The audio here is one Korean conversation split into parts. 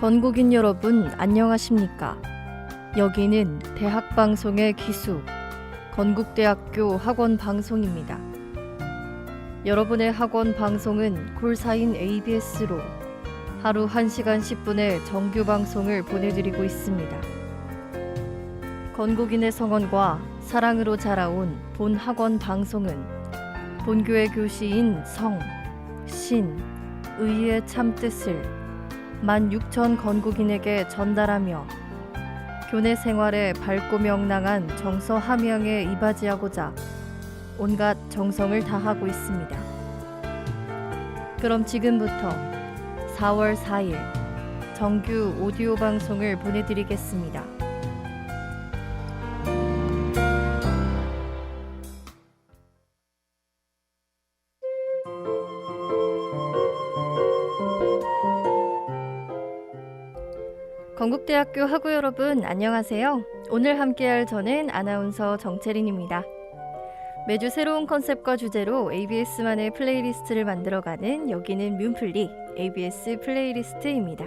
건국인 여러분 안녕하십니까? 여기는 대학방송의 기수 건국대학교 학원방송입니다. 여러분의 학원방송은 콜사인 ABS로 하루 1시간 10분의 정규 방송을 보내드리고 있습니다. 건국인의 성원과 사랑으로 자라온 본 학원방송은 본교의 교시인 성, 신, 의의 참뜻을 16,000 건국인에게 전달하며 교내 생활에 밝고 명랑한 정서 함양에 이바지하고자 온갖 정성을 다하고 있습니다. 그럼 지금부터 4월 4일 정규 오디오 방송을 보내드리겠습니다. 건국대학교 학우 여러분 안녕하세요. 오늘 함께할 저는 아나운서 정채린입니다. 매주 새로운 컨셉과 주제로 ABS만의 플레이리스트를 만들어가는 여기는 뮨플리 ABS 플레이리스트입니다.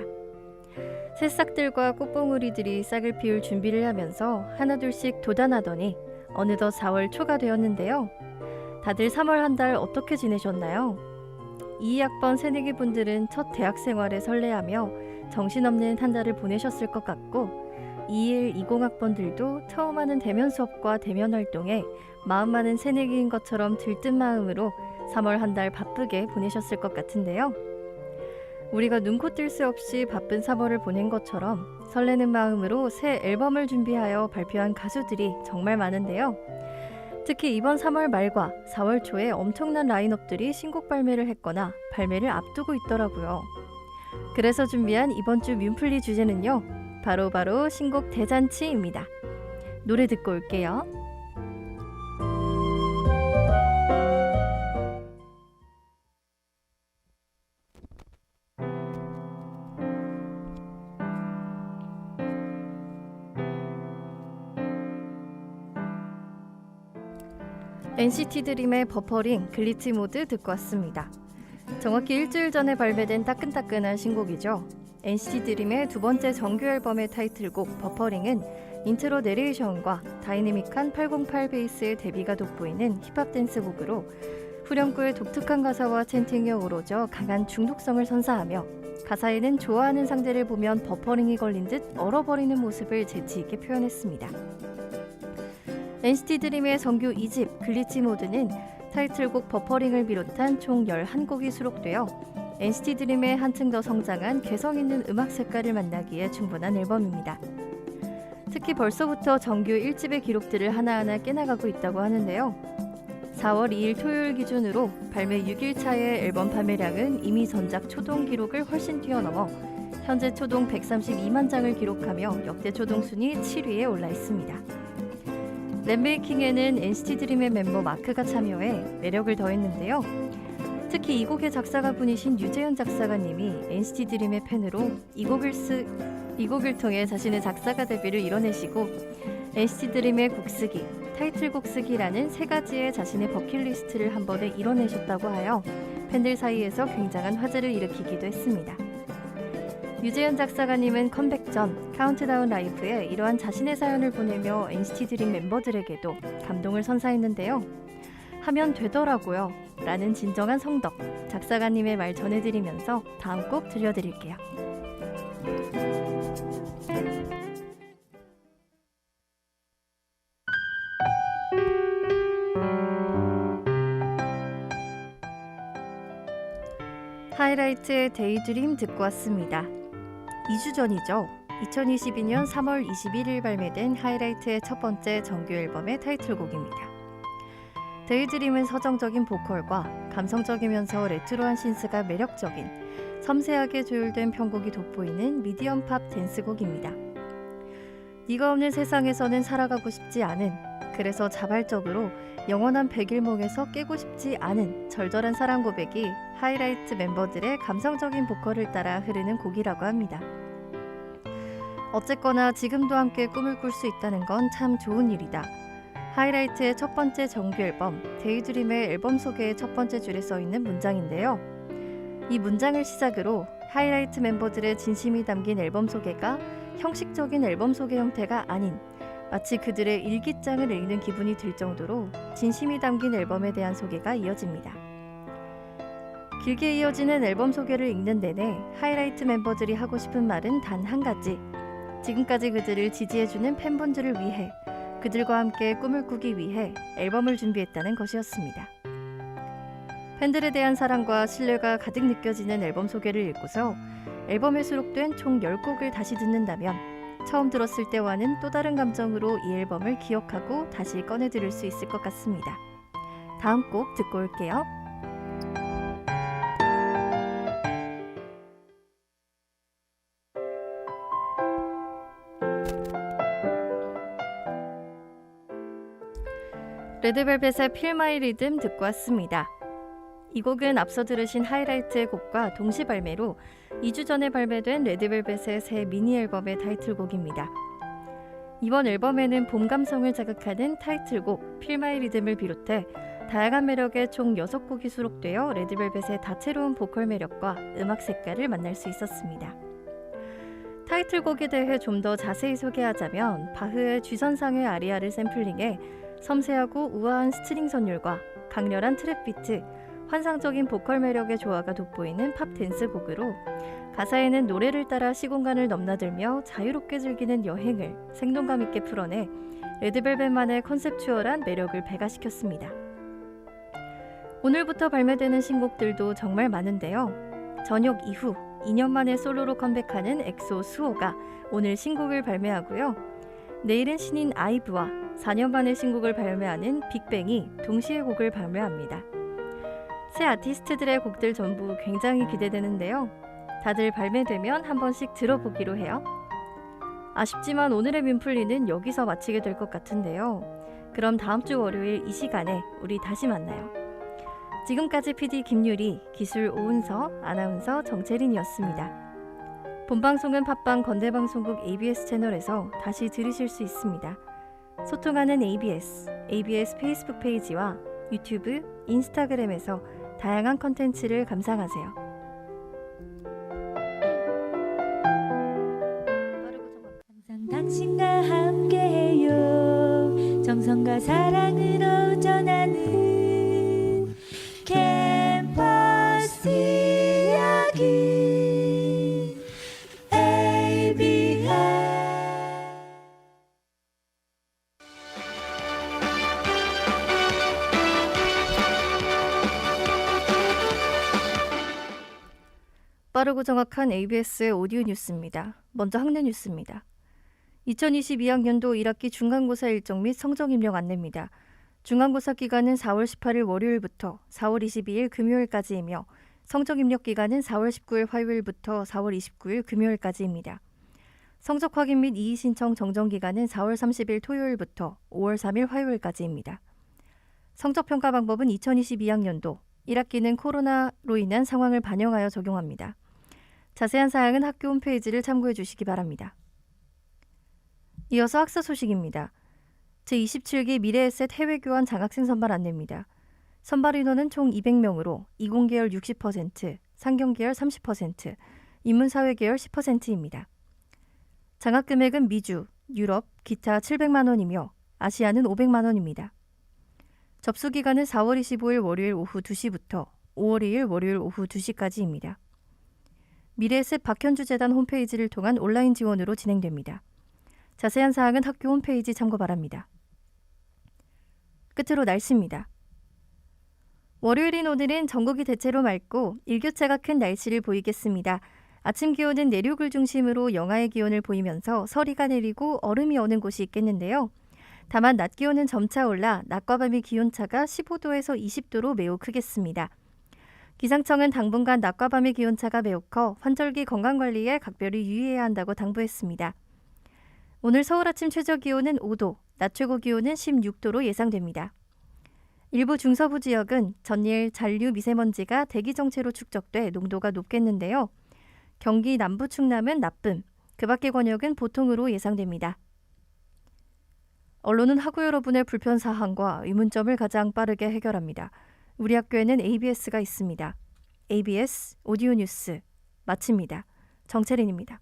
새싹들과 꽃봉오리들이 싹을 피울 준비를 하면서 하나둘씩 돋아나더니 어느덧 4월 초가 되었는데요. 다들 3월 한 달 어떻게 지내셨나요? 2학번 새내기 분들은 첫 대학 생활에 설레하며 정신없는 한 달을 보내셨을 것 같고 21, 20학번들도 처음 하는 대면 수업과 대면 활동에 마음 많은 새내기인 것처럼 들뜬 마음으로 3월 한 달 바쁘게 보내셨을 것 같은데요. 우리가 눈코 뜰 새 없이 바쁜 3월을 보낸 것처럼 설레는 마음으로 새 앨범을 준비하여 발표한 가수들이 정말 많은데요. 특히 이번 3월 말과 4월 초에 엄청난 라인업들이 신곡 발매를 했거나 발매를 앞두고 있더라고요. 그래서 준비한 이번 주 뮨플리 주제는요. 바로 신곡 대잔치입니다. 노래 듣고 올게요. NCT 드림의 버퍼링 글리치 모드 듣고 왔습니다. 정확히 일주일 전에 발매된 따끈따끈한 신곡이죠. NCT 드림의 두 번째 정규 앨범의 타이틀곡 버퍼링은 인트로 내레이션과 다이내믹한 808 베이스의 대비가 돋보이는 힙합 댄스 곡으로 후렴구의 독특한 가사와 챈팅이 어우러져 강한 중독성을 선사하며 가사에는 좋아하는 상대를 보면 버퍼링이 걸린 듯 얼어버리는 모습을 재치있게 표현했습니다. NCT 드림의 정규 2집 글리치 모드는 타이틀곡 버퍼링을 비롯한 총 11곡이 수록되어 NCT 드림의 한층 더 성장한 개성 있는 음악 색깔을 만나기에 충분한 앨범입니다. 특히 벌써부터 정규 1집의 기록들을 하나하나 깨나가고 있다고 하는데요. 4월 2일 토요일 기준으로 발매 6일차의 앨범 판매량은 이미 전작 초동 기록을 훨씬 뛰어넘어 현재 초동 132만 장을 기록하며 역대 초동 순위 7위에 올라 있습니다. 랩메이킹에는 NCT 드림의 멤버 마크가 참여해 매력을 더했는데요. 특히 이 곡의 작사가분이신 유재현 작사가님이 NCT 드림의 팬으로 이 곡을 통해 자신의 작사가 데뷔를 이뤄내시고 NCT 드림의 곡쓰기, 타이틀곡 쓰기라는 세 가지의 자신의 버킷리스트를 한 번에 이뤄내셨다고 하여 팬들 사이에서 굉장한 화제를 일으키기도 했습니다. 유재현 작사가님은 컴백 전 카운트다운 라이브에 이러한 자신의 사연을 보내며 NCT 드림 멤버들에게도 감동을 선사했는데요. 하면 되더라고요 라는 진정한 성덕 작사가님의 말 전해드리면서 다음 곡 들려드릴게요. 하이라이트의 데이드림 듣고 왔습니다. 2주 전이죠. 2022년 3월 21일 발매된 하이라이트의 첫 번째 정규 앨범의 타이틀곡입니다. 데이드림은 서정적인 보컬과 감성적이면서 레트로한 신스가 매력적인 섬세하게 조율된 편곡이 돋보이는 미디엄 팝 댄스곡입니다. 네가 없는 세상에서는 살아가고 싶지 않은, 그래서 자발적으로 영원한 백일몽에서 깨고 싶지 않은 절절한 사랑 고백이 하이라이트 멤버들의 감성적인 보컬을 따라 흐르는 곡이라고 합니다. 어쨌거나 지금도 함께 꿈을 꿀 수 있다는 건 참 좋은 일이다. 하이라이트의 첫 번째 정규 앨범 데이드림의 앨범 소개의 첫 번째 줄에 써있는 문장인데요. 이 문장을 시작으로 하이라이트 멤버들의 진심이 담긴 앨범 소개가 형식적인 앨범 소개 형태가 아닌 마치 그들의 일기장을 읽는 기분이 들 정도로 진심이 담긴 앨범에 대한 소개가 이어집니다. 길게 이어지는 앨범 소개를 읽는 내내 하이라이트 멤버들이 하고 싶은 말은 단 한 가지. 지금까지 그들을 지지해주는 팬분들을 위해, 그들과 함께 꿈을 꾸기 위해 앨범을 준비했다는 것이었습니다. 팬들에 대한 사랑과 신뢰가 가득 느껴지는 앨범 소개를 읽고서 앨범에 수록된 총 10곡을 다시 듣는다면 처음 들었을 때와는 또 다른 감정으로 이 앨범을 기억하고 다시 꺼내 들을 수 있을 것 같습니다. 다음 곡 듣고 올게요. 레드벨벳의 Feel My Rhythm 듣고 왔습니다. 이 곡은 앞서 들으신 하이라이트의 곡과 동시 발매로 2주 전에 발매된 레드벨벳의 새 미니 앨범의 타이틀곡입니다. 이번 앨범에는 봄 감성을 자극하는 타이틀곡 Feel My Rhythm을 비롯해 다양한 매력의 총 6곡이 수록되어 레드벨벳의 다채로운 보컬 매력과 음악 색깔을 만날 수 있었습니다. 타이틀곡에 대해 좀 더 자세히 소개하자면 바흐의 G선상의 아리아를 샘플링해 섬세하고 우아한 스트링 선율과 강렬한 트랩 비트, 환상적인 보컬 매력의 조화가 돋보이는 팝 댄스 곡으로 가사에는 노래를 따라 시공간을 넘나들며 자유롭게 즐기는 여행을 생동감 있게 풀어내 레드벨벳만의 컨셉추얼한 매력을 배가시켰습니다. 오늘부터 발매되는 신곡들도 정말 많은데요. 저녁 이후 2년 만에 솔로로 컴백하는 엑소 수호가 오늘 신곡을 발매하고요. 내일은 신인 아이브와 4년 만에 신곡을 발매하는 빅뱅이 동시에 곡을 발매합니다. 새 아티스트들의 곡들 전부 굉장히 기대되는데요. 다들 발매되면 한 번씩 들어보기로 해요. 아쉽지만 오늘의 뮌플리는 여기서 마치게 될 것 같은데요. 그럼 다음 주 월요일 이 시간에 우리 다시 만나요. 지금까지 PD 김유리, 기술 오은서, 아나운서 정채린이었습니다. 본방송은 팟빵 건대방송국 ABS 채널에서 다시 들으실 수 있습니다. 소통하는 ABS 페이스북 페이지와 유튜브, 인스타그램에서 다양한 컨텐츠를 감상하세요. 항상 당신과 함께해요. 정성과 사랑으로 전하는 캠퍼스 이야기 빠르고 정확한 ABS의 오디오 뉴스입니다. 먼저 학내 뉴스입니다. 2022학년도 1학기 중간고사 일정 및 성적 입력 안내입니다. 중간고사 기간은 4월 18일 월요일부터 4월 22일 금요일까지이며 성적 입력 기간은 4월 19일 화요일부터 4월 29일 금요일까지입니다. 성적 확인 및 이의 신청 정정 기간은 4월 30일 토요일부터 5월 3일 화요일까지입니다. 성적 평가 방법은 2022학년도 1학기는 코로나로 인한 상황을 반영하여 적용합니다. 자세한 사항은 학교 홈페이지를 참고해 주시기 바랍니다. 이어서 학사 소식입니다. 제27기 미래에셋 해외교환 장학생 선발 안내입니다. 선발 인원은 총 200명으로 이공계열 60%, 상경계열 30%, 인문사회계열 10%입니다. 장학금액은 미주, 유럽, 기타 700만 원이며 아시아는 500만 원입니다. 접수기간은 4월 25일 월요일 오후 2시부터 5월 2일 월요일 오후 2시까지입니다. 미래에셋 박현주재단 홈페이지를 통한 온라인 지원으로 진행됩니다. 자세한 사항은 학교 홈페이지 참고 바랍니다. 끝으로 날씨입니다. 월요일인 오늘은 전국이 대체로 맑고 일교차가 큰 날씨를 보이겠습니다. 아침 기온은 내륙을 중심으로 영하의 기온을 보이면서 서리가 내리고 얼음이 오는 곳이 있겠는데요. 다만 낮 기온은 점차 올라 낮과 밤의 기온차가 15도에서 20도로 매우 크겠습니다. 기상청은 당분간 낮과 밤의 기온차가 매우 커 환절기 건강관리에 각별히 유의해야 한다고 당부했습니다. 오늘 서울 아침 최저 기온은 5도, 낮 최고 기온은 16도로 예상됩니다. 일부 중서부 지역은 전일 잔류 미세먼지가 대기 정체로 축적돼 농도가 높겠는데요. 경기 남부 충남은 나쁨, 그 밖의 권역은 보통으로 예상됩니다. 언론은 학우 여러분의 불편사항과 의문점을 가장 빠르게 해결합니다. 우리 학교에는 ABS가 있습니다. ABS 오디오 뉴스. 마칩니다. 정채린입니다.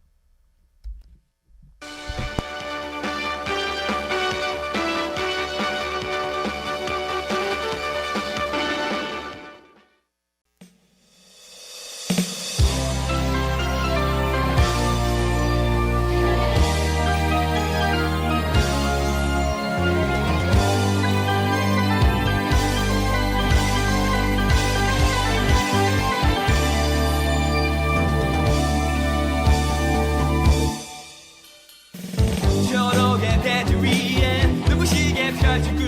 초록의 대지 위에 눈부시게 펼친 꿈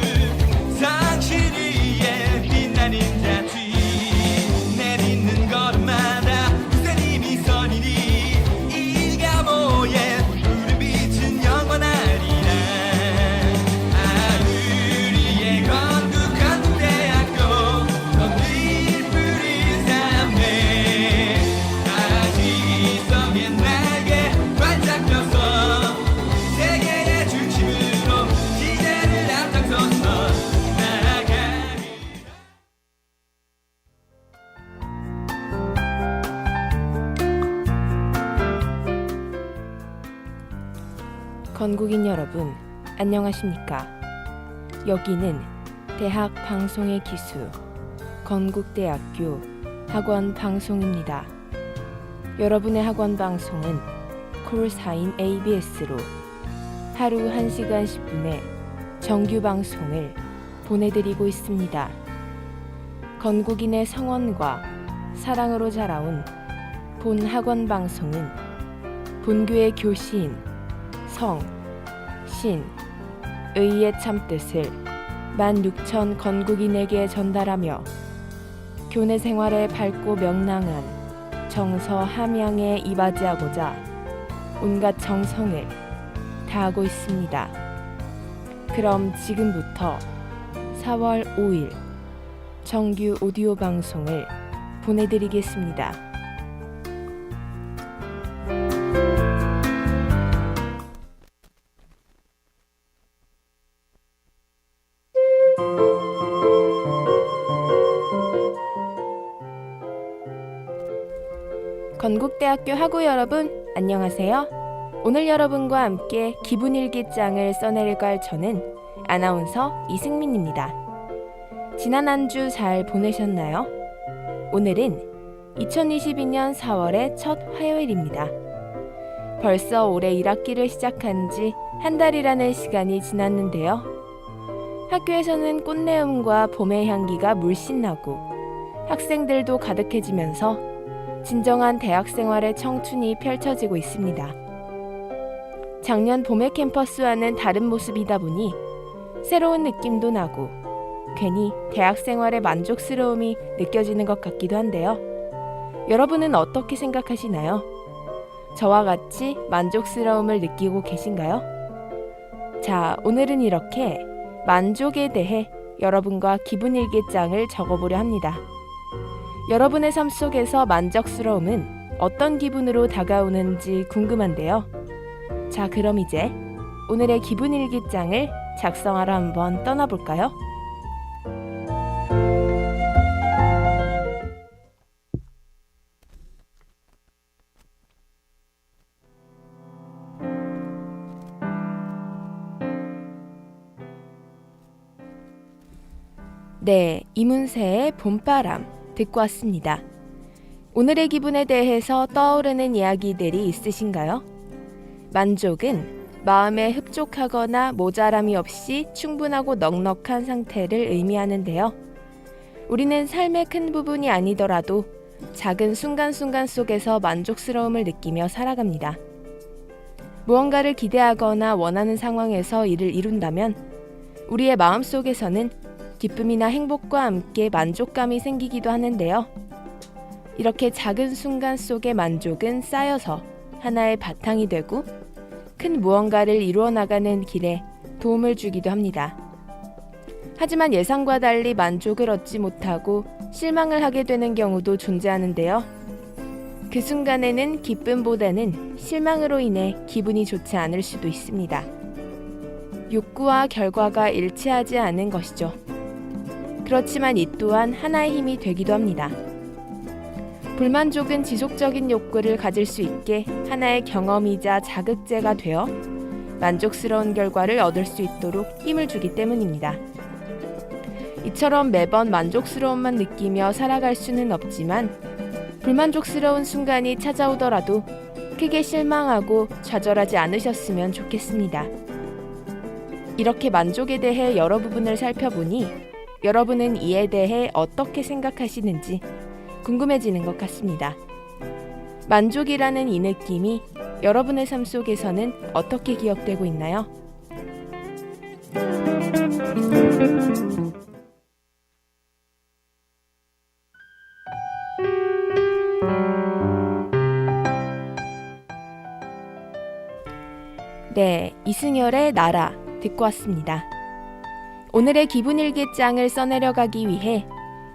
상실 위에 빛나는 자취 내딛는 걸음마다 웃는 미소니니 이가 모에 푸른 빛은 영원하리라 우리의 건국대학교 넌늘 푸른 삶에 다시 속에 날개 반짝 펴서 세계의 중심으로 시대를 앞장서서 나아가리 건국인 여러분, 안녕하십니까? 여기는 대학 방송의 기수 건국대학교 학원 방송입니다. 여러분의 학원 방송은 콜사인 ABS로 하루 1시간 10분의 정규 방송을 보내드리고 있습니다. 건국인의 성원과 사랑으로 자라온 본 학원 방송은 본교의 교시인 성, 신, 의의 참뜻을 16,000 건국인에게 전달하며 교내 생활에 밝고 명랑한 정서 함양에 이바지하고자 온갖 정성을 다하고 있습니다. 그럼 지금부터 4월 5일 정규 오디오 방송을 보내드리겠습니다. 건국대학교 학우 여러분, 안녕하세요. 오늘 여러분과 함께 기분일기장을 써내릴까 할 저는 아나운서 이승민입니다. 지난 한 주 잘 보내셨나요? 오늘은 2022년 4월의 첫 화요일입니다. 벌써 올해 1학기를 시작한 지 한 달이라는 시간이 지났는데요. 학교에서는 꽃내음과 봄의 향기가 물씬 나고 학생들도 가득해지면서 진정한 대학 생활의 청춘이 펼쳐지고 있습니다. 작년 봄의 캠퍼스와는 다른 모습이다 보니 새로운 느낌도 나고 괜히 대학 생활의 만족스러움이 느껴지는 것 같기도 한데요. 여러분은 어떻게 생각하시나요? 저와 같이 만족스러움을 느끼고 계신가요? 자, 오늘은 이렇게 만족에 대해 여러분과 기분일기장을 적어보려 합니다. 여러분의 삶 속에서 만족스러움은 어떤 기분으로 다가오는지 궁금한데요. 자, 그럼 이제 오늘의 기분일기장을 작성하러 한번 떠나볼까요? 네, 이문세의 봄바람 듣고 왔습니다. 오늘의 기분에 대해서 떠오르는 이야기들이 있으신가요? 만족은 마음에 흡족하거나 모자람이 없이 충분하고 넉넉한 상태를 의미하는데요. 우리는 삶의 큰 부분이 아니더라도 작은 순간순간 속에서 만족스러움을 느끼며 살아갑니다. 무언가를 기대하거나 원하는 상황에서 이를 이룬다면 우리의 마음속에서는 기쁨이나 행복과 함께 만족감이 생기기도 하는데요. 이렇게 작은 순간 속의 만족은 쌓여서 하나의 바탕이 되고 큰 무언가를 이루어 나가는 길에 도움을 주기도 합니다. 하지만 예상과 달리 만족을 얻지 못하고 실망을 하게 되는 경우도 존재하는데요. 그 순간에는 기쁨보다는 실망으로 인해 기분이 좋지 않을 수도 있습니다. 욕구와 결과가 일치하지 않은 것이죠. 그렇지만 이 또한 하나의 힘이 되기도 합니다. 불만족은 지속적인 욕구를 가질 수 있게 하나의 경험이자 자극제가 되어 만족스러운 결과를 얻을 수 있도록 힘을 주기 때문입니다. 이처럼 매번 만족스러움만 느끼며 살아갈 수는 없지만 불만족스러운 순간이 찾아오더라도 크게 실망하고 좌절하지 않으셨으면 좋겠습니다. 이렇게 만족에 대해 여러 부분을 살펴보니 여러분은 이에 대해 어떻게 생각하시는지 궁금해지는 것 같습니다. 만족이라는 이 느낌이 여러분의 삶 속에서는 어떻게 기억되고 있나요? 네, 이승열의 나라 듣고 왔습니다. 오늘의 기분일기장을 써내려가기 위해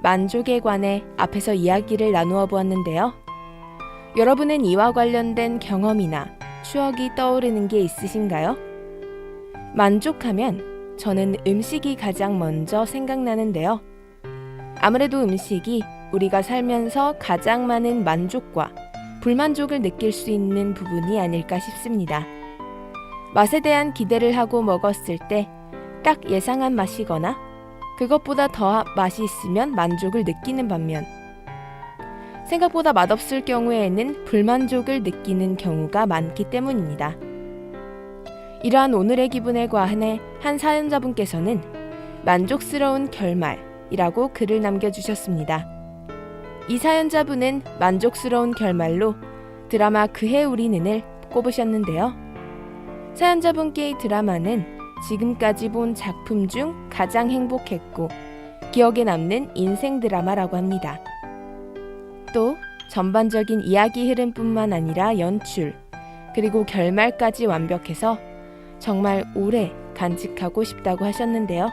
만족에 관해 앞에서 이야기를 나누어 보았는데요. 여러분은 이와 관련된 경험이나 추억이 떠오르는 게 있으신가요? 만족하면 저는 음식이 가장 먼저 생각나는데요. 아무래도 음식이 우리가 살면서 가장 많은 만족과 불만족을 느낄 수 있는 부분이 아닐까 싶습니다. 맛에 대한 기대를 하고 먹었을 때 딱 예상한 맛이거나 그것보다 더 맛이 있으면 만족을 느끼는 반면 생각보다 맛없을 경우에는 불만족을 느끼는 경우가 많기 때문입니다. 이러한 오늘의 기분에 관해 한 사연자분께서는 만족스러운 결말이라고 글을 남겨주셨습니다. 이 사연자분은 만족스러운 결말로 드라마 그해 우리는을 꼽으셨는데요. 사연자분께 이 드라마는 지금까지 본 작품 중 가장 행복했고 기억에 남는 인생 드라마라고 합니다. 또 전반적인 이야기 흐름뿐만 아니라 연출, 그리고 결말까지 완벽해서 정말 오래 간직하고 싶다고 하셨는데요.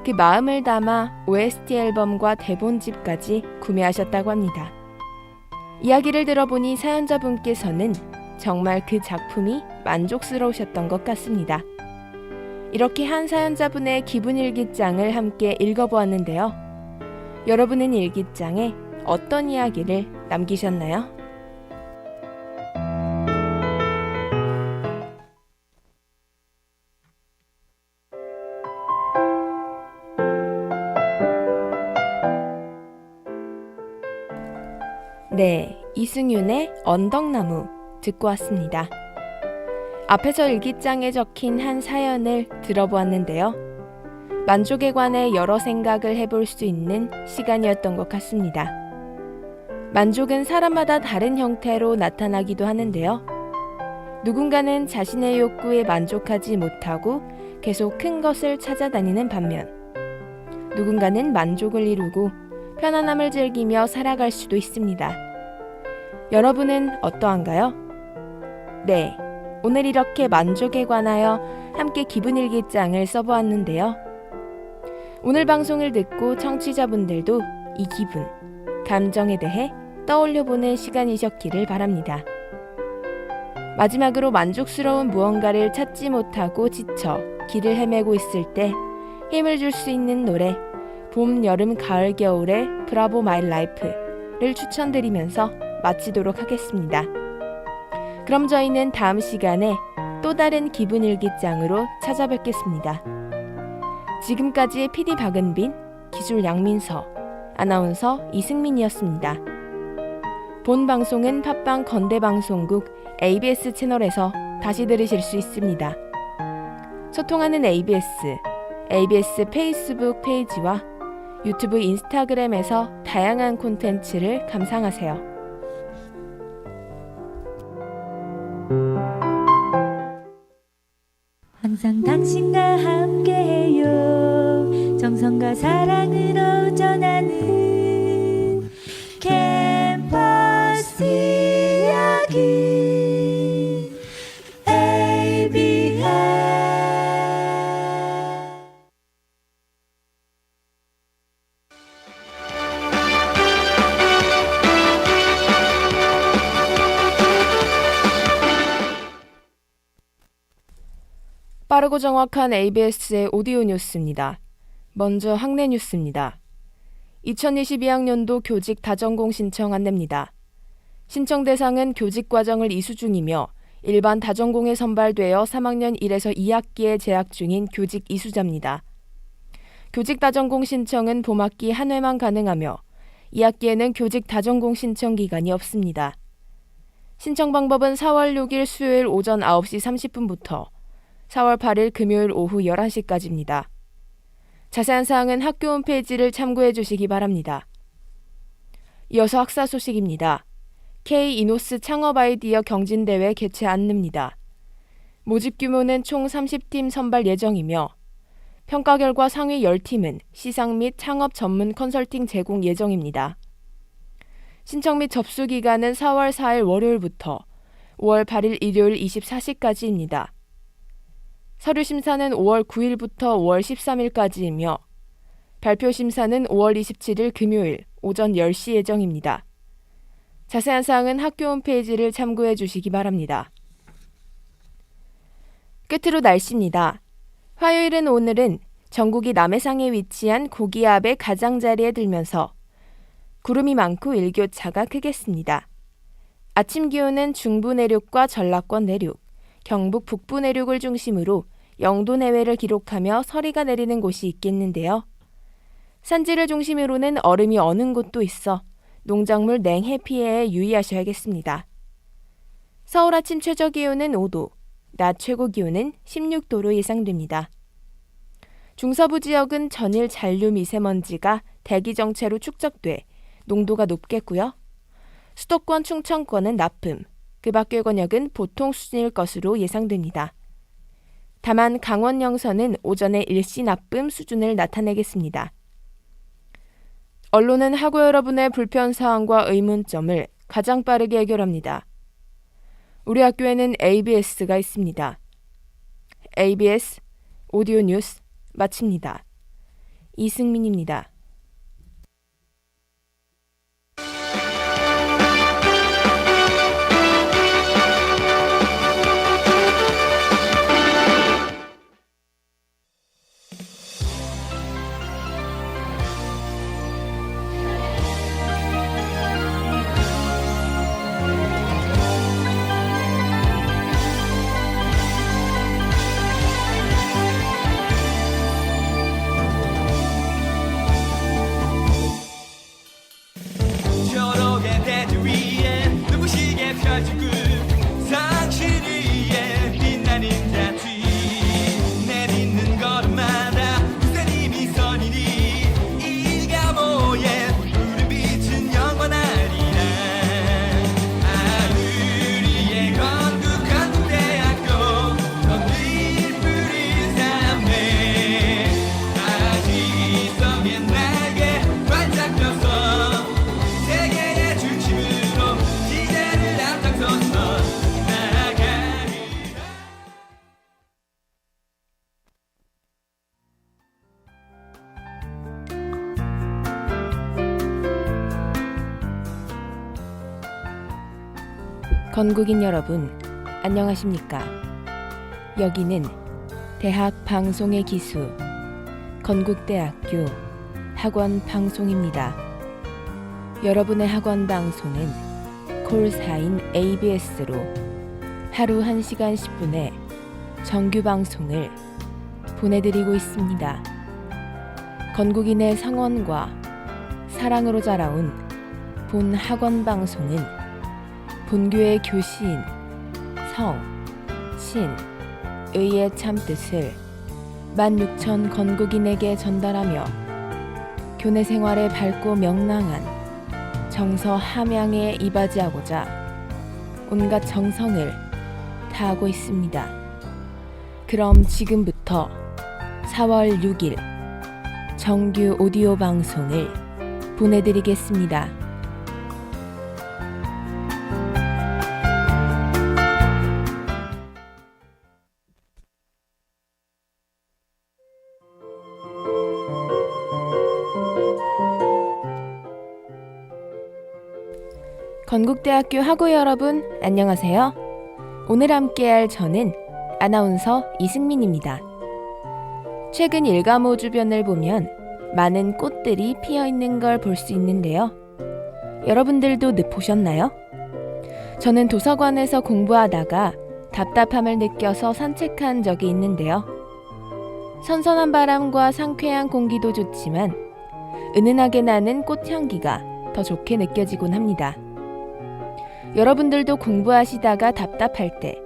그 마음을 담아 OST 앨범과 대본집까지 구매하셨다고 합니다. 이야기를 들어보니 사연자분께서는 정말 그 작품이 만족스러우셨던 것 같습니다. 이렇게 한 사연자분의 기분일기장을 함께 읽어보았는데요. 여러분은 일기장에 어떤 이야기를 남기셨나요? 네, 이승윤의 언덕나무 듣고 왔습니다. 앞에서 일기장에 적힌 한 사연을 들어보았는데요. 만족에 관해 여러 생각을 해볼 수 있는 시간이었던 것 같습니다. 만족은 사람마다 다른 형태로 나타나기도 하는데요. 누군가는 자신의 욕구에 만족하지 못하고 계속 큰 것을 찾아다니는 반면 누군가는 만족을 이루고 편안함을 즐기며 살아갈 수도 있습니다. 여러분은 어떠한가요? 네, 오늘 이렇게 만족에 관하여 함께 기분일기장을 써보았는데요. 오늘 방송을 듣고 청취자분들도 이 기분, 감정에 대해 떠올려보는 시간이셨기를 바랍니다. 마지막으로 만족스러운 무언가를 찾지 못하고 지쳐 길을 헤매고 있을 때 힘을 줄 수 있는 노래 봄, 여름, 가을, 겨울의 브라보 마이 라이프를 추천드리면서 마치도록 하겠습니다. 그럼 저희는 다음 시간에 또 다른 기분일기장으로 찾아뵙겠습니다. 지금까지 PD 박은빈, 기술 양민서, 아나운서 이승민이었습니다. 본 방송은 팟빵 건대방송국 ABS 채널에서 다시 들으실 수 있습니다. 소통하는 ABS 페이스북 페이지와 유튜브, 인스타그램에서 다양한 콘텐츠를 감상하세요. 항상 당신과 함께해요. 정성과 사랑으로 전하는 캠퍼스 이야기 ABS. 빠르고 정확한 ABS의 오디오 뉴스입니다. 먼저 학내 뉴스입니다. 2022학년도 교직 다전공 신청 안내입니다. 신청 대상은 교직 과정을 이수 중이며 일반 다전공에 선발되어 3학년 1에서 2학기에 재학 중인 교직 이수자입니다. 교직 다전공 신청은 봄학기 한 회만 가능하며 2학기에는 교직 다전공 신청 기간이 없습니다. 신청 방법은 4월 6일 수요일 오전 9시 30분부터 4월 8일 금요일 오후 11시까지입니다. 자세한 사항은 학교 홈페이지를 참고해 주시기 바랍니다. 이어서 학사 소식입니다. K-이노스 창업 아이디어 경진대회 개최 안내입니다. 모집 규모는 총 30팀 선발 예정이며 평가 결과 상위 10팀은 시상 및 창업 전문 컨설팅 제공 예정입니다. 신청 및 접수 기간은 4월 4일 월요일부터 5월 8일 일요일 24시까지입니다. 서류 심사는 5월 9일부터 5월 13일까지이며 발표 심사는 5월 27일 금요일 오전 10시 예정입니다. 자세한 사항은 학교 홈페이지를 참고해 주시기 바랍니다. 끝으로 날씨입니다. 화요일은 오늘은 전국이 남해상에 위치한 고기압의 가장자리에 들면서 구름이 많고 일교차가 크겠습니다. 아침 기온은 중부 내륙과 전라권 내륙, 경북 북부 내륙을 중심으로 0도 내외를 기록하며 서리가 내리는 곳이 있겠는데요. 산지를 중심으로는 얼음이 어는 곳도 있어 농작물 냉해 피해에 유의하셔야겠습니다. 서울 아침 최저 기온은 5도, 낮 최고 기온은 16도로 예상됩니다. 중서부 지역은 전일 잔류 미세먼지가 대기 정체로 축적돼 농도가 높겠고요. 수도권 충청권은 나쁨, 그 밖의 권역은 보통 수준일 것으로 예상됩니다. 다만 강원 영서는 오전에 일시 나쁨 수준을 나타내겠습니다. 언론은 학우 여러분의 불편사항과 의문점을 가장 빠르게 해결합니다. 우리 학교에는 ABS가 있습니다. ABS 오디오 뉴스 마칩니다. 이승민입니다. 초록의 대지 위에 눈부시게 펼치고 상실 위에 빛나는 자취 내딛는 걸음마다 우산이 미선이니 이가 모에 푸른 빛은 영원하리라. 우리의 건국 한국대학교 늘 푸른 삶에 아직 있어 빛나게 반짝 펴서 세계의 중심으로 시대를 앞장서서 나아가리라. 건국인 여러분, 안녕하십니까? 여기는 대학 방송의 기수 건국대학교 학원 방송입니다. 여러분의 학원 방송은 콜사인 ABS로 하루 1시간 10분의 정규 방송을 보내드리고 있습니다. 건국인의 성원과 사랑으로 자라온 본 학원 방송은 본교의 교시인, 성, 신, 의의 참뜻을 16,000 건국인에게 전달하며 교내 생활에 밝고 명랑한 정서 함양에 이바지하고자 온갖 정성을 다하고 있습니다. 그럼 지금부터 4월 6일 정규 오디오 방송을 보내드리겠습니다. 건국대학교 학우 여러분, 안녕하세요. 오늘 함께할 저는 아나운서 이승민입니다. 최근 일가모 주변을 보면 많은 꽃들이 피어 있는 걸 볼 수 있는데요. 여러분들도 보셨나요? 저는 도서관에서 공부하다가 답답함을 느껴서 산책한 적이 있는데요. 선선한 바람과 상쾌한 공기도 좋지만 은은하게 나는 꽃향기가 더 좋게 느껴지곤 합니다. 여러분들도 공부하시다가 답답할 때,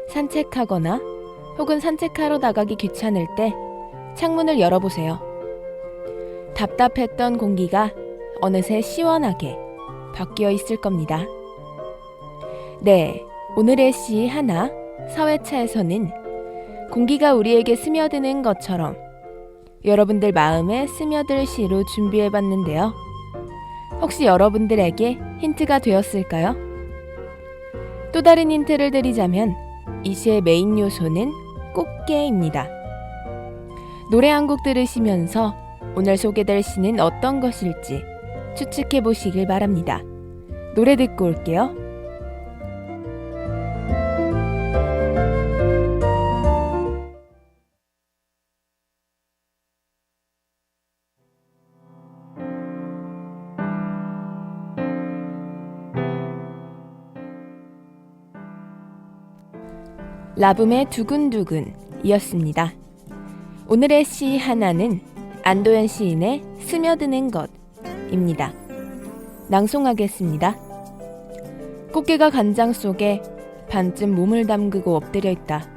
산책하거나 혹은 산책하러 나가기 귀찮을 때 창문을 열어보세요. 답답했던 공기가 어느새 시원하게 바뀌어 있을 겁니다. 네, 오늘의 시 하나, 사회차에서는 공기가 우리에게 스며드는 것처럼 여러분들 마음에 스며들 시로 준비해봤는데요. 혹시 여러분들에게 힌트가 되었을까요? 또 다른 힌트를 드리자면 이 시의 메인 요소는 꽃게입니다. 노래 한 곡 들으시면서 오늘 소개될 시는 어떤 것일지 추측해 보시길 바랍니다. 노래 듣고 올게요. 라붐의 두근두근 이었습니다. 오늘의 시 하나는 안도현 시인의 스며드는 것입니다. 낭송하겠습니다. 꽃게가 간장 속에 반쯤 몸을 담그고 엎드려 있다.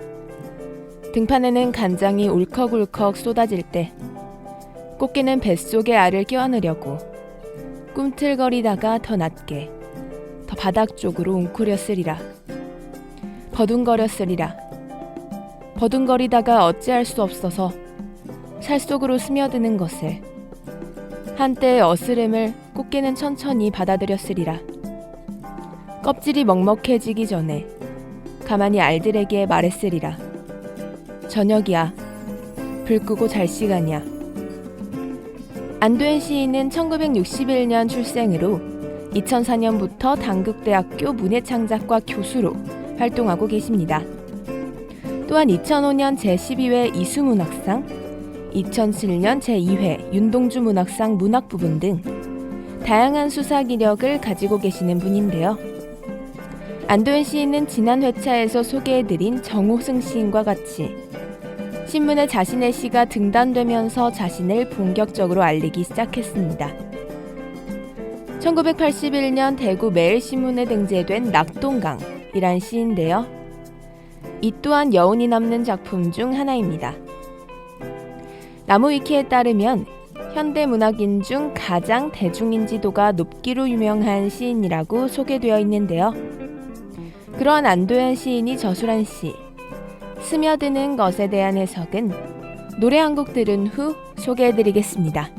등판에는 간장이 울컥울컥 쏟아질 때 꽃게는 뱃속에 알을 껴안으려고 꿈틀거리다가 더 낮게, 더 바닥 쪽으로 웅크렸으리라. 버둥거렸으리라. 버둥거리다가 어찌할 수 없어서 살 속으로 스며드는 것을, 한때의 어스름을 꽃게는 천천히 받아들였으리라. 껍질이 먹먹해지기 전에 가만히 알들에게 말했으리라. 저녁이야. 불 끄고 잘 시간이야. 안도현 시인은 1961년 출생으로 2004년부터 단국대학교 문예창작과 교수로 활동하고 계십니다. 또한 2005년 제12회 이수문학상, 2007년 제2회 윤동주 문학상 문학부분 등 다양한 수상 이력을 가지고 계시는 분인데요. 안도현 시인은 지난 회차에서 소개해드린 정호승 시인과 같이 신문에 자신의 시가 등단되면서 자신을 본격적으로 알리기 시작했습니다. 1981년 대구 매일신문에 등재된 낙동강이란 시인데요. 이 또한 여운이 남는 작품 중 하나입니다. 나무위키에 따르면 현대문학인 중 가장 대중인지도가 높기로 유명한 시인이라고 소개되어 있는데요. 그러한 안도현 시인이 저술한 시 스며드는 것에 대한 해석은 노래 한 곡 들은 후 소개해드리겠습니다.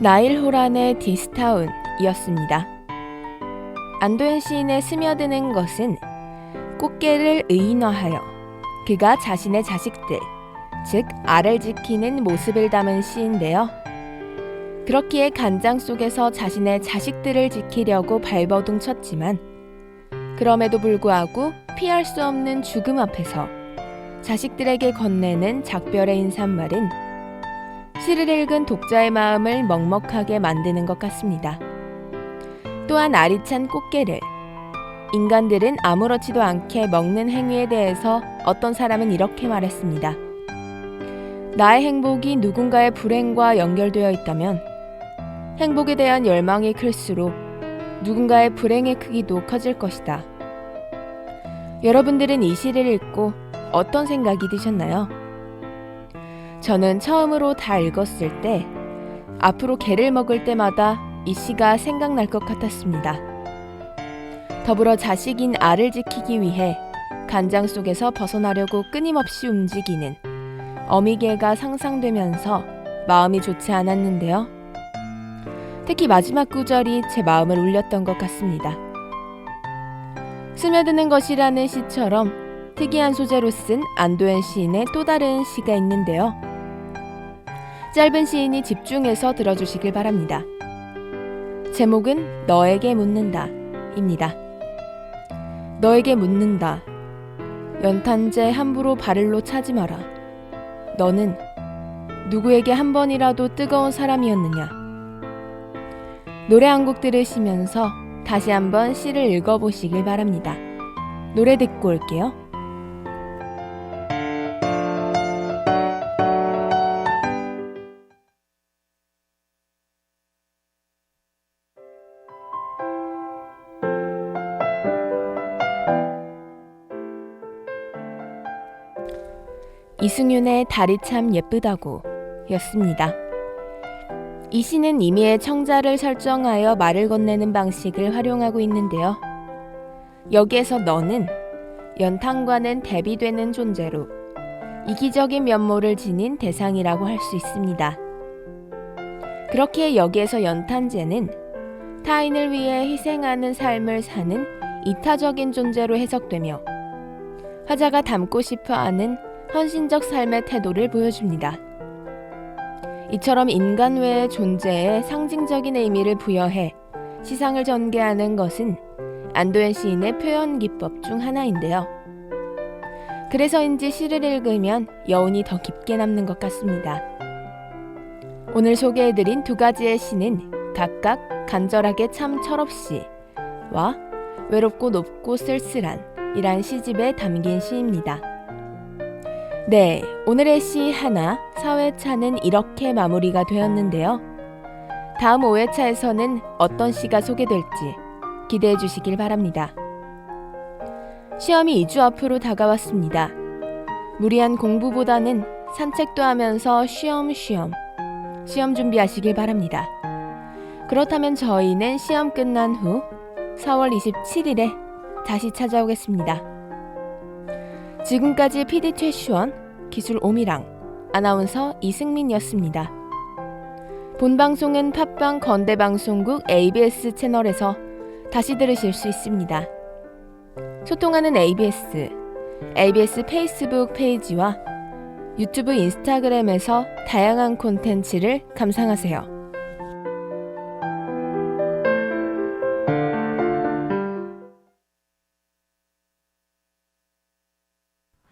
나일 호란의 디스타운이었습니다. 안도현 시인의 스며드는 것은 꽃게를 의인화하여 그가 자신의 자식들, 즉 알을 지키는 모습을 담은 시인데요. 그렇기에 간장 속에서 자신의 자식들을 지키려고 발버둥 쳤지만 그럼에도 불구하고 피할 수 없는 죽음 앞에서 자식들에게 건네는 작별의 인사말은 시를 읽은 독자의 마음을 먹먹하게 만드는 것 같습니다. 또한 알이 찬 꽃게를 인간들은 아무렇지도 않게 먹는 행위에 대해서 어떤 사람은 이렇게 말했습니다. 나의 행복이 누군가의 불행과 연결되어 있다면 행복에 대한 열망이 클수록 누군가의 불행의 크기도 커질 것이다. 여러분들은 이 시를 읽고 어떤 생각이 드셨나요? 저는 처음으로 다 읽었을 때 앞으로 개를 먹을 때마다 이 시가 생각날 것 같았습니다. 더불어 자식인 알을 지키기 위해 간장 속에서 벗어나려고 끊임없이 움직이는 어미개가 상상되면서 마음이 좋지 않았는데요. 특히 마지막 구절이 제 마음을 울렸던 것 같습니다. 스며드는 것이라는 시처럼 특이한 소재로 쓴 안도현 시인의 또 다른 시가 있는데요. 짧은 시이니 집중해서 들어주시길 바랍니다. 제목은 너에게 묻는다 입니다. 너에게 묻는다. 연탄재 함부로 발을로 차지 마라. 너는 누구에게 한 번이라도 뜨거운 사람이었느냐? 노래 한 곡 들으시면서 다시 한번 시를 읽어보시길 바랍니다. 노래 듣고 올게요. 이승윤의 달이 참 예쁘다고 였습니다. 이 시는 임의의 청자를 설정하여 말을 건네는 방식을 활용하고 있는데요. 여기에서 너는 연탄과는 대비되는 존재로 이기적인 면모를 지닌 대상이라고 할 수 있습니다. 그렇게 여기에서 연탄재는 타인을 위해 희생하는 삶을 사는 이타적인 존재로 해석되며 화자가 담고 싶어 하는 헌신적 삶의 태도를 보여줍니다. 이처럼 인간 외의 존재에 상징적인 의미를 부여해 시상을 전개하는 것은 안도현 시인의 표현 기법 중 하나인데요. 그래서인지 시를 읽으면 여운이 더 깊게 남는 것 같습니다. 오늘 소개해드린 두 가지의 시는 각각 간절하게 참 철없이와 외롭고 높고 쓸쓸한 이란 시집에 담긴 시입니다. 네, 오늘의 시 하나 4회차는 이렇게 마무리가 되었는데요. 다음 5회차에서는 어떤 시가 소개될지 기대해 주시길 바랍니다. 시험이 2주 앞으로 다가왔습니다. 무리한 공부보다는 산책도 하면서 쉬엄쉬엄 시험 준비하시길 바랍니다. 그렇다면 저희는 시험 끝난 후 4월 27일에 다시 찾아오겠습니다. 지금까지 PD 최시원, 기술 오미랑, 아나운서 이승민이었습니다. 본방송은 팟빵 건대방송국 ABS 채널에서 다시 들으실 수 있습니다. 소통하는 ABS 페이스북 페이지와 유튜브 인스타그램에서 다양한 콘텐츠를 감상하세요.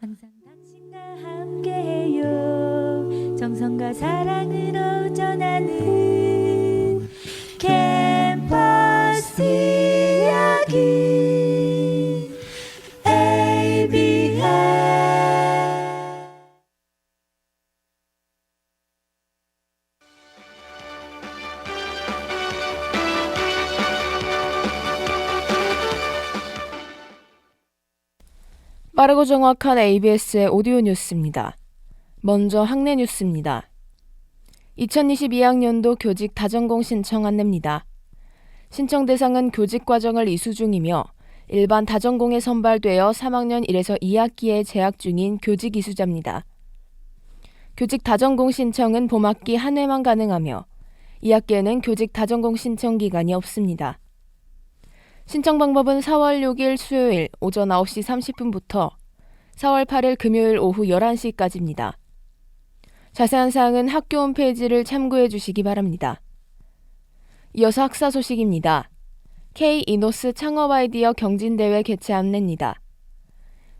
항상 당신과 함께해요. 정성과 사랑으로 전하는 캠퍼스 이야기 ABS. 빠르고 정확한 ABS의 오디오 뉴스입니다. 먼저 학내 뉴스입니다. 2022학년도 교직 다전공 신청 안내입니다. 신청 대상은 교직 과정을 이수 중이며 일반 다전공에 선발되어 3학년 1에서 2학기에 재학 중인 교직 이수자입니다. 교직 다전공 신청은 봄학기 한 회만 가능하며 2학기에는 교직 다전공 신청 기간이 없습니다. 신청 방법은 4월 6일 수요일 오전 9시 30분부터 4월 8일 금요일 오후 11시까지입니다. 자세한 사항은 학교 홈페이지를 참고해 주시기 바랍니다. 이어서 학사 소식입니다. K-이노스 창업 아이디어 경진대회 개최 안내입니다.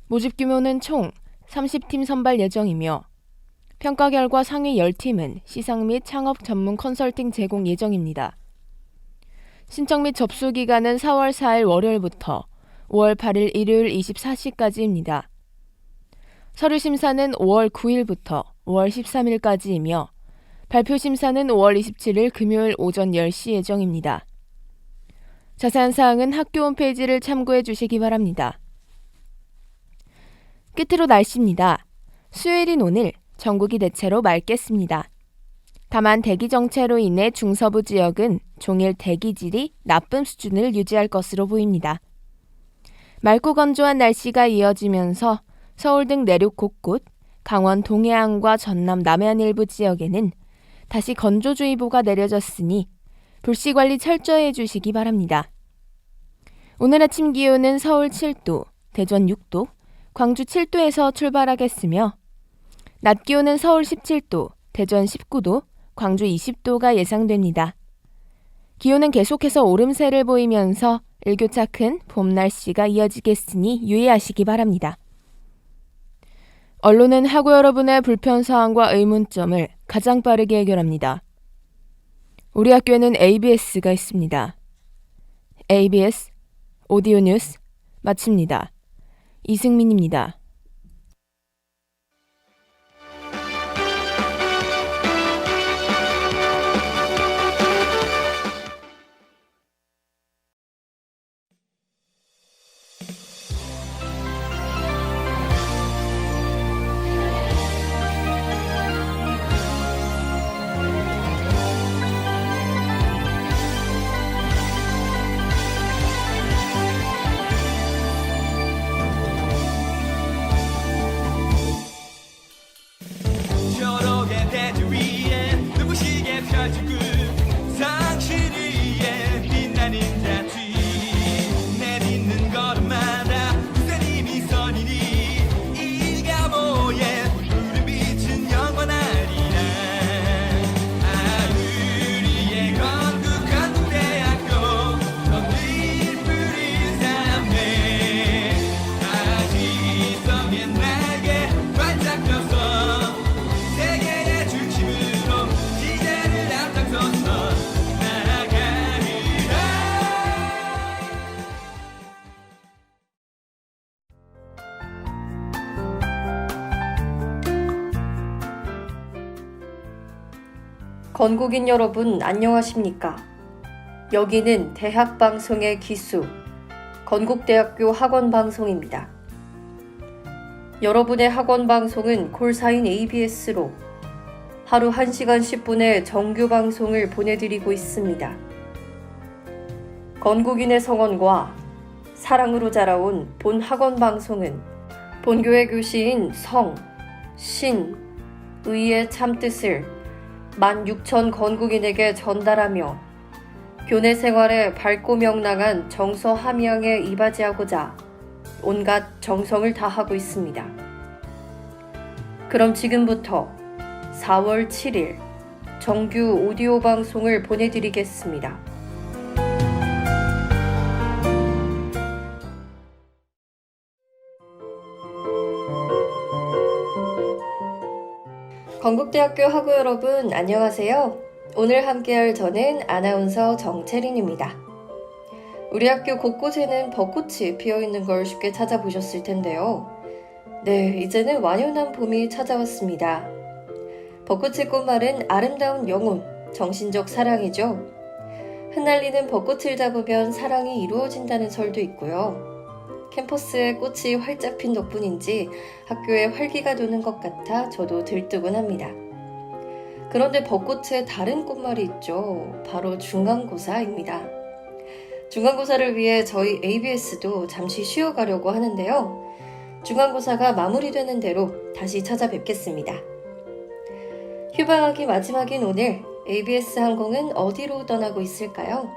모집 규모는 총 30팀 선발 예정이며 평가 결과 상위 10팀은 시상 및 창업 전문 컨설팅 제공 예정입니다. 신청 및 접수 기간은 4월 4일 월요일부터 5월 8일 일요일 24시까지입니다. 서류 심사는 5월 9일부터 5월 13일까지이며 발표 심사는 5월 27일 금요일 오전 10시 예정입니다. 자세한 사항은 학교 홈페이지를 참고해 주시기 바랍니다. 끝으로 날씨입니다. 수요일인 오늘 전국이 대체로 맑겠습니다. 다만 대기 정체로 인해 중서부 지역은 종일 대기질이 나쁨 수준을 유지할 것으로 보입니다. 맑고 건조한 날씨가 이어지면서 서울 등 내륙 곳곳, 강원 동해안과 전남 남해안 일부 지역에는 다시 건조주의보가 내려졌으니 불씨관리 철저히 해주시기 바랍니다. 오늘 아침 기온은 서울 7도, 대전 6도, 광주 7도에서 출발하겠으며 낮 기온은 서울 17도, 대전 19도, 광주 20도가 예상됩니다. 기온은 계속해서 오름세를 보이면서 일교차 큰 봄 날씨가 이어지겠으니 유의하시기 바랍니다. 언론은 학우 여러분의 불편사항과 의문점을 가장 빠르게 해결합니다. 우리 학교에는 ABS가 있습니다. ABS 오디오 뉴스 마칩니다. 이승민입니다. 초록의 대지 위에 눈부시게 펼치고 상실 위에 빛나는 자취 내딛는 걸음마다 그새 미선이니 일가모에 푸른 빛은 영원하리라. 우리의 건국 대학교 늘 푸른 삶에 아직 서 옛날에 반짝 펴서 세계의 중심으로 시대를 앞장서서 나아가리라. 건국인 여러분 안녕하십니까? 여기는 대학방송의 기수 건국대학교 학원방송입니다. 여러분의 학원방송은 콜사인 ABS로 하루 1시간 10분의 정규 방송을 보내드리고 있습니다. 건국인의 성원과 사랑으로 자라온 본 학원방송은 본교의 교시인 성, 신, 의의 참뜻을 16,000 건국인에게 전달하며 교내 생활에 밝고 명랑한 정서 함양에 이바지하고자 온갖 정성을 다하고 있습니다. 그럼 지금부터 4월 7일 정규 오디오 방송을 보내드리겠습니다. 건국대학교 학우 여러분 안녕하세요. 오늘 함께할 저는 아나운서 정채린입니다. 우리 학교 곳곳에는 벚꽃이 피어있는 걸 쉽게 찾아보셨을 텐데요. 네, 이제는 완연한 봄이 찾아왔습니다. 벚꽃의 꽃말은 아름다운 영혼, 정신적 사랑이죠. 흩날리는 벚꽃을 잡으면 사랑이 이루어진다는 설도 있고요. 캠퍼스에 꽃이 활짝 핀 덕분인지 학교에 활기가 도는 것 같아 저도 들뜨곤 합니다. 그런데 벚꽃에 다른 꽃말이 있죠. 바로 중간고사입니다. 중간고사를 위해 저희 ABS도 잠시 쉬어가려고 하는데요. 중간고사가 마무리되는 대로 다시 찾아뵙겠습니다. 휴방하기 마지막인 오늘 ABS 항공은 어디로 떠나고 있을까요?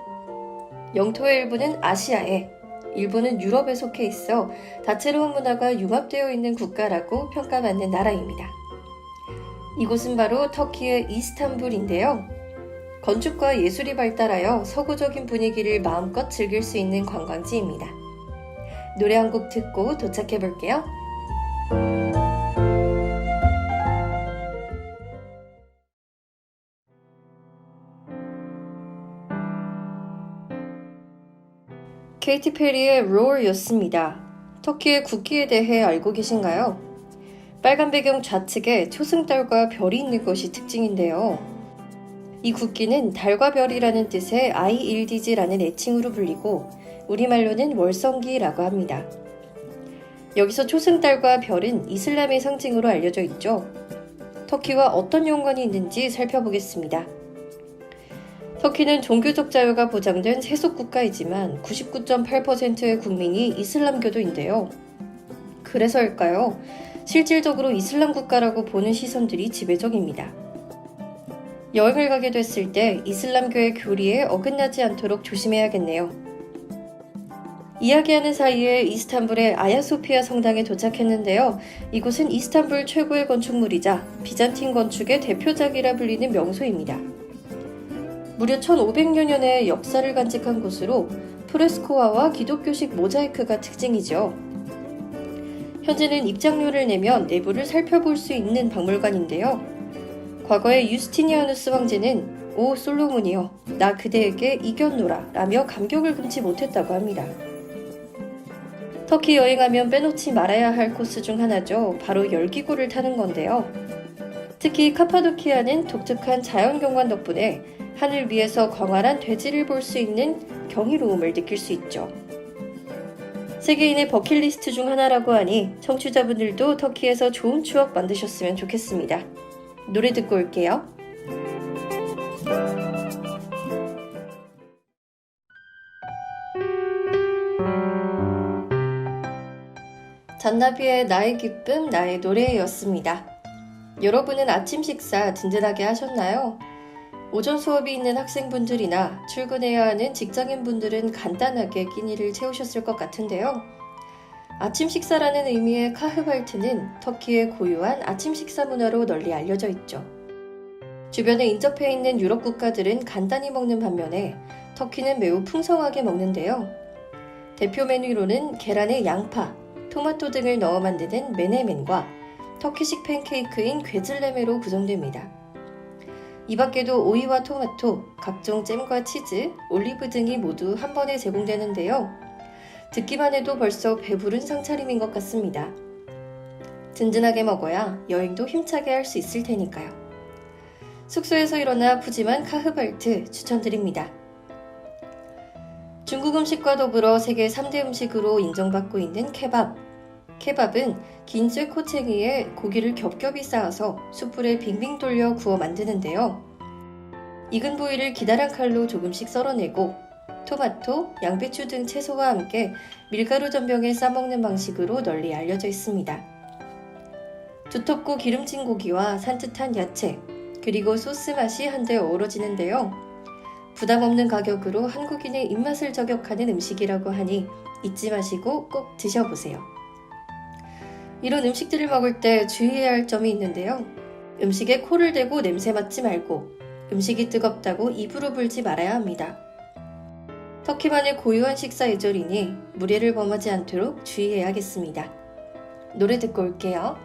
영토의 일부는 아시아에, 일부는 유럽에 속해 있어 다채로운 문화가 융합되어 있는 국가라고 평가받는 나라입니다. 이곳은 바로 터키의 이스탄불인데요. 건축과 예술이 발달하여 서구적인 분위기를 마음껏 즐길 수 있는 관광지입니다. 노래 한 곡 듣고 도착해 볼게요. 케이티 페리의 Roar였습니다. 터키의 국기에 대해 알고 계신가요? 빨간 배경 좌측에 초승달과 별이 있는 것이 특징인데요. 이 국기는 달과 별이라는 뜻의 아이일디즈라는 애칭으로 불리고 우리말로는 월성기라고 합니다. 여기서 초승달과 별은 이슬람의 상징으로 알려져 있죠. 터키와 어떤 연관이 있는지 살펴보겠습니다. 터키는 종교적 자유가 보장된 세속 국가이지만 99.8%의 국민이 이슬람교도인데요. 그래서일까요? 실질적으로 이슬람 국가라고 보는 시선들이 지배적입니다. 여행을 가게 됐을 때 이슬람교의 교리에 어긋나지 않도록 조심해야겠네요. 이야기하는 사이에 이스탄불의 아야소피아 성당에 도착했는데요. 이곳은 이스탄불 최고의 건축물이자 비잔틴 건축의 대표작이라 불리는 명소입니다. 무려 1500여 년의 역사를 간직한 곳으로 프레스코화와 기독교식 모자이크가 특징이죠. 현재는 입장료를 내면 내부를 살펴볼 수 있는 박물관인데요. 과거에 유스티니아누스 황제는 "오 솔로몬이여, 나 그대에게 이겼노라" 라며 감격을 금치 못했다고 합니다. 터키 여행하면 빼놓지 말아야 할 코스 중 하나죠. 바로 열기구를 타는 건데요. 특히 카파도키아는 독특한 자연경관 덕분에 하늘 위에서 광활한 대지를 볼 수 있는 경이로움을 느낄 수 있죠. 세계인의 버킷리스트 중 하나라고 하니 청취자분들도 터키에서 좋은 추억 만드셨으면 좋겠습니다. 노래 듣고 올게요. 잔나비의 나의 기쁨, 나의 노래였습니다. 여러분은 아침 식사 든든하게 하셨나요? 오전 수업이 있는 학생분들이나 출근해야 하는 직장인분들은 간단하게 끼니를 채우셨을 것 같은데요. 아침 식사라는 의미의 카흐발트는 터키의 고유한 아침 식사 문화로 널리 알려져 있죠. 주변에 인접해 있는 유럽 국가들은 간단히 먹는 반면에 터키는 매우 풍성하게 먹는데요. 대표 메뉴로는 계란에 양파, 토마토 등을 넣어 만드는 메네멘과 터키식 팬케이크인 괴즐레메로 구성됩니다. 이 밖에도 오이와 토마토, 각종 잼과 치즈, 올리브 등이 모두 한 번에 제공되는데요. 듣기만 해도 벌써 배부른 상차림인 것 같습니다. 든든하게 먹어야 여행도 힘차게 할 수 있을 테니까요. 숙소에서 일어나 푸짐한 카흐발트 추천드립니다. 중국 음식과 더불어 세계 3대 음식으로 인정받고 있는 케밥. 케밥은 긴 쇠코챙이에 고기를 겹겹이 쌓아서 숯불에 빙빙 돌려 구워 만드는데요. 익은 부위를 기다란 칼로 조금씩 썰어내고 토마토, 양배추 등 채소와 함께 밀가루 전병에 싸먹는 방식으로 널리 알려져 있습니다. 두텁고 기름진 고기와 산뜻한 야채, 그리고 소스 맛이 한데 어우러지는데요. 부담 없는 가격으로 한국인의 입맛을 저격하는 음식이라고 하니 잊지 마시고 꼭 드셔보세요. 이런 음식들을 먹을 때 주의해야 할 점이 있는데요. 음식에 코를 대고 냄새 맡지 말고 음식이 뜨겁다고 입으로 불지 말아야 합니다. 터키만의 고유한 식사 예절이니 무례를 범하지 않도록 주의해야겠습니다. 노래 듣고 올게요.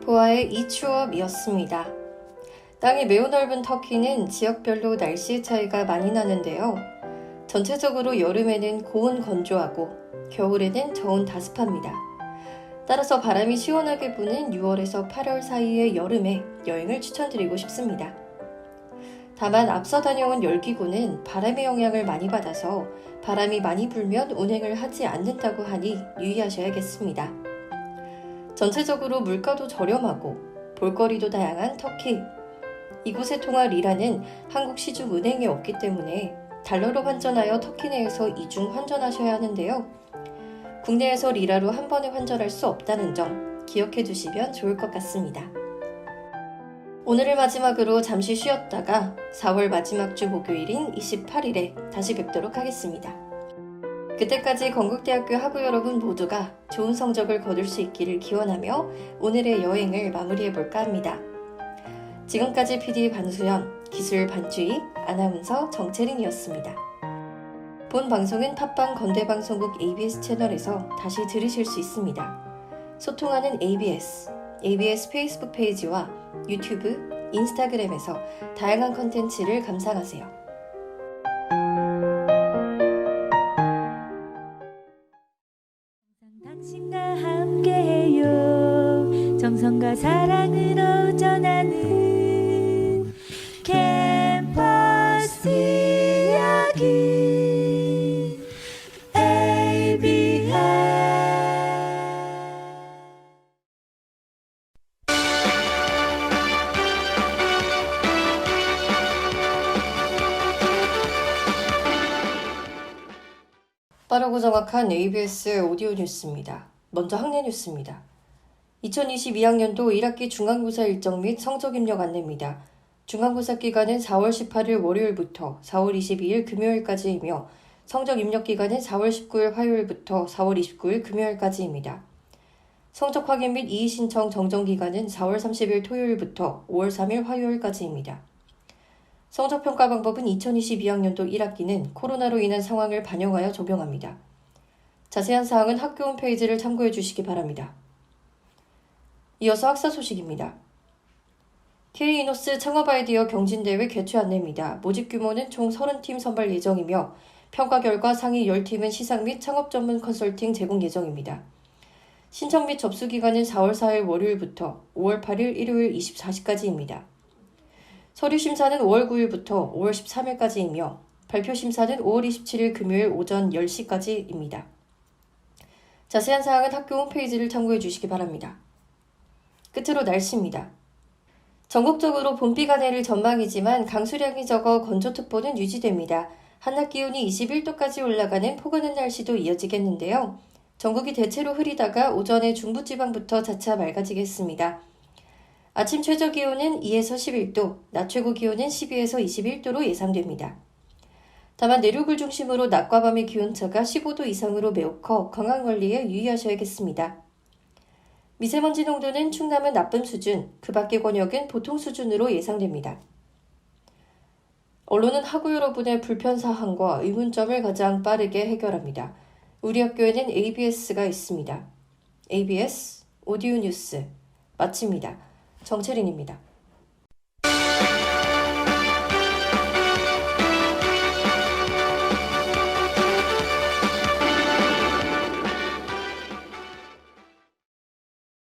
보아의 이 추억이었습니다. 땅이 매우 넓은 터키는 지역별로 날씨의 차이가 많이 나는데요. 전체적으로 여름에는 고온 건조하고 겨울에는 저온 다습합니다. 따라서 바람이 시원하게 부는 6월에서 8월 사이의 여름에 여행을 추천드리고 싶습니다. 다만 앞서 다녀온 열기구는 바람의 영향을 많이 받아서 바람이 많이 불면 운행을 하지 않는다고 하니 유의하셔야겠습니다. 전체적으로 물가도 저렴하고 볼거리도 다양한 터키. 이곳에 통할 리라는 한국 시중 은행에 없기 때문에 달러로 환전하여 터키 내에서 이중 환전하셔야 하는데요. 국내에서 리라로 한 번에 환전할 수 없다는 점 기억해 두시면 좋을 것 같습니다. 오늘을 마지막으로 잠시 쉬었다가 4월 마지막 주 목요일인 28일에 다시 뵙도록 하겠습니다. 그때까지 건국대학교 학우 여러분 모두가 좋은 성적을 거둘 수 있기를 기원하며 오늘의 여행을 마무리해볼까 합니다. 지금까지 PD 반수연, 기술 반주희, 아나운서 정채린이었습니다. 본 방송은 팟빵 건대방송국 ABS 채널에서 다시 들으실 수 있습니다. 소통하는 ABS 페이스북 페이지와 유튜브, 인스타그램에서 다양한 컨텐츠를 감상하세요. 당신과 함께해요. 정성과 사랑으로 전하는 캠퍼스 이야기 ABS. 빠르고 정확한 ABS 오디오 뉴스입니다. 먼저 학내 뉴스입니다. 2022학년도 1학기 중간고사 일정 및 성적 입력 안내입니다. 중간고사 기간은 4월 18일 월요일부터 4월 22일 금요일까지이며 성적 입력 기간은 4월 19일 화요일부터 4월 29일 금요일까지입니다. 성적 확인 및 이의 신청 정정 기간은 4월 30일 토요일부터 5월 3일 화요일까지입니다. 성적 평가 방법은 2022학년도 1학기는 코로나로 인한 상황을 반영하여 적용합니다. 자세한 사항은 학교 홈페이지를 참고해 주시기 바랍니다. 이어서 학사 소식입니다. K이노스 창업 아이디어 경진대회 개최 안내입니다. 모집 규모는 총 30팀 선발 예정이며 평가 결과 상위 10팀은 시상 및 창업 전문 컨설팅 제공 예정입니다. 신청 및 접수 기간은 4월 4일 월요일부터 5월 8일 일요일 24시까지입니다. 서류 심사는 5월 9일부터 5월 13일까지이며 발표 심사는 5월 27일 금요일 오전 10시까지입니다. 자세한 사항은 학교 홈페이지를 참고해 주시기 바랍니다. 끝으로 날씨입니다. 전국적으로 봄비가 내릴 전망이지만 강수량이 적어 건조특보는 유지됩니다. 한낮 기온이 21도까지 올라가는 포근한 날씨도 이어지겠는데요. 전국이 대체로 흐리다가 오전에 중부지방부터 차차 맑아지겠습니다. 아침 최저 기온은 2에서 11도, 낮 최고 기온은 12에서 21도로 예상됩니다. 다만 내륙을 중심으로 낮과 밤의 기온차가 15도 이상으로 매우 커 건강관리에 유의하셔야겠습니다. 미세먼지 농도는 충남은 나쁨 수준, 그 밖의 권역은 보통 수준으로 예상됩니다. 언론은 학우 여러분의 불편사항과 의문점을 가장 빠르게 해결합니다. 우리 학교에는 ABS가 있습니다. ABS 오디오 뉴스 마칩니다. 정채린입니다.